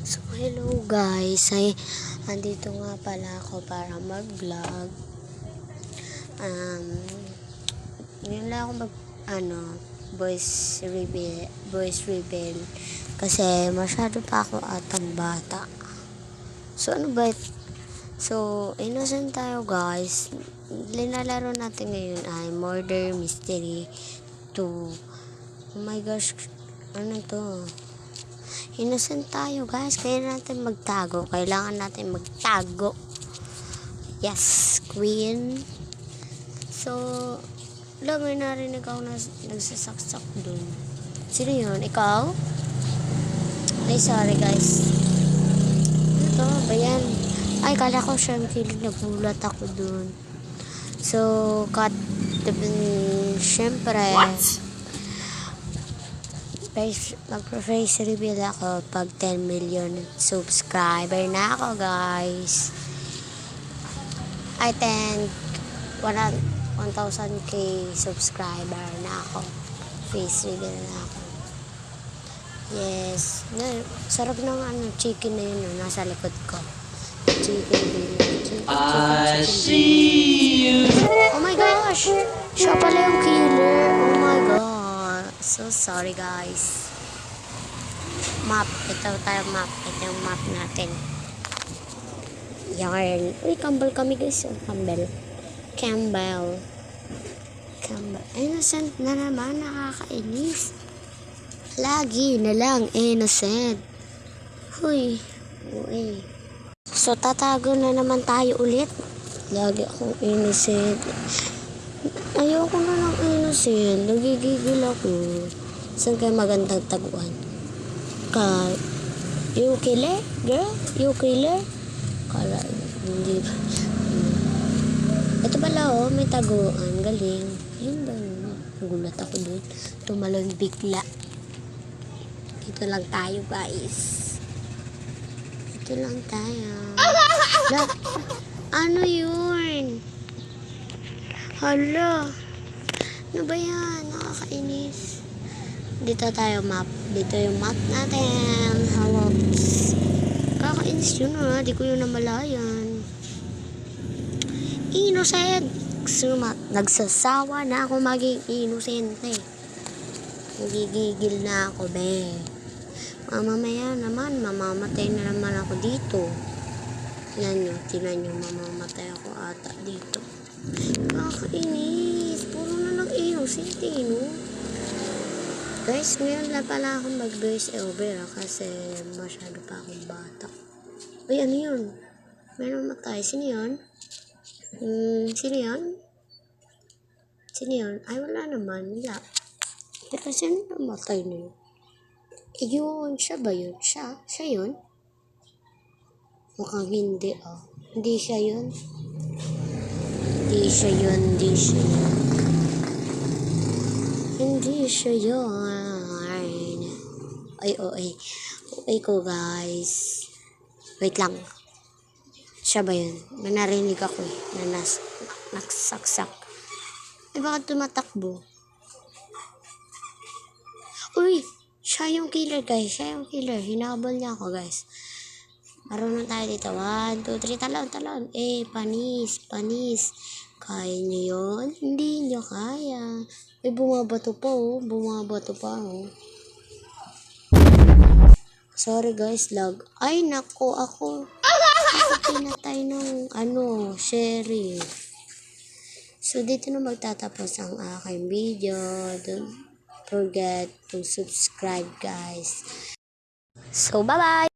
So, hello guys. Andito nga pala ako para mag-vlog. Um, Ngayon lang ako voice reveal. Kasi masyado pa ako atang bata. So, ano ba? So, innocent tayo guys. Linalaro natin ngayon ay Murder Mystery 2. Oh my gosh. Ano to? Innocent tayo guys, kaya natin magtago. Kailangan natin magtago. Yes, queen. So, may narinig ako na nagsasaksak dun. Sino yun? Ikaw? Ay, sorry guys. Ito ba yan? Ay, kala ko siya yung kilig, nagulat ako dun. So, syempre, mag-face reveal ako pag 10 million subscriber na ako guys. I think 1,000k subscriber na ako. Face reveal na ako. Yes. Sarap ng chicken na yun nasa likod ko. Chicken. I see you. Oh my gosh! Siya pala yung killer. Oh my god. So sorry guys. Map. Ito map. Ito yung map natin. Yarn. Uy, Campbell kami guys. Campbell. Innocent na naman. Nakakainis. Lagi na lang innocent. Huy. Uy. So tatago na naman tayo ulit. Lagi akong innocent. Ayoko na ng innocent. Nagigigil ako. Saan kayo magandang taguan? You killer? Girl? You killer? Kala, hindi ba? Ito pala may taguan. Galing. Yun ba yun? Nagulat ako dun. Tumalon bigla. Dito lang tayo guys. Dito lang tayo. Ano yun? Hala. Ano ba yan? Nakakainis. Dito tayo map. Dito yung map natin. Halos. Kakainis yun Di ko yun namalayan. Innocent. Nagsasawa na ako maging innocent Nagigigil na ako Mamamaya naman. Mamamatay na naman ako dito. Yan yun. Tinan nyo. Mamamatay ako ata dito. Kakainis. Puro na lang innocent Guys, ngayon lang pala akong mag-voice over kasi masyado pa akong bata. Uy, ano yun? Meron matay. Sino yun? Sino yun? Sino yun? Ay, wala naman. Wala. Pero sino namatay na yun? Yun, siya ba yun? Siya yun? Mukhang hindi Hindi siya yun. Hindi siya yun. Ay ko guys. Wait lang. Siya ba yun? May narinig ako na nagsaksak. Bakit tumatakbo? Uy! Siya yung killer guys. Hinabol niya ako guys. Marunong tayo dito. 1, 2, 3. Talon. Panis. Kaya niyo yun? Hindi niyo kaya. Bumabato pa Sorry guys, lag. Ay, nako ako. Pinatay ng sheriff. So, dito na magtatapos ang aking video. Don't forget to subscribe guys. So, bye-bye!